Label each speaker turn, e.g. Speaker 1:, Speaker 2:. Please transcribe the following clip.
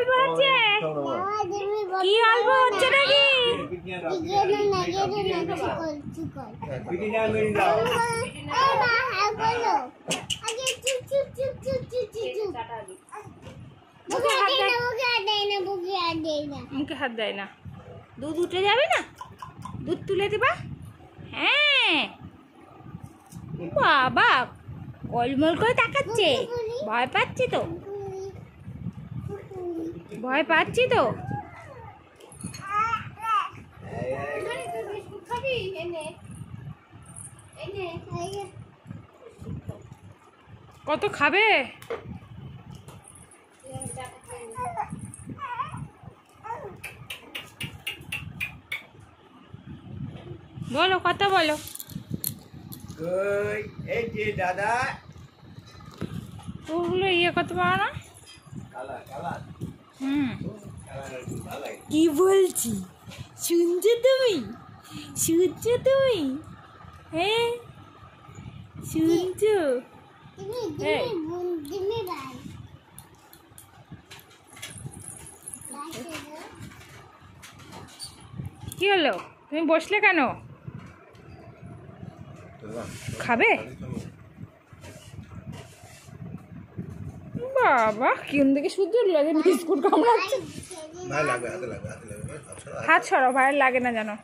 Speaker 1: অল্প হচ্ছে? কি অল্প হচ্ছে নাকি? মুখে হাত দেয় না। দুধ উঠে যাবে না? দুধ তুলে দিবা? হ্যাঁ বাবা, গোলমোল করে তাকাচ্ছে। ভয় পাচ্ছি তো, ভয় পাচ্ছি তো। কত খাবে? বলো, কথা বলো।
Speaker 2: এই যে দাদা,
Speaker 1: ওগুলো ইয়ে করতে পারো না? কি বলছি শুনছো তুমি? শুনছো তুমি? হ্যাঁ শুনছো? কি হলো? তুমি বসলে কেন? খাবে? বাবা কিরম দেখে শুধু লাগে, বিস্কুট কামড়াচ্ছে। হাত সরাও, ভাইয়ের লাগে না জানো।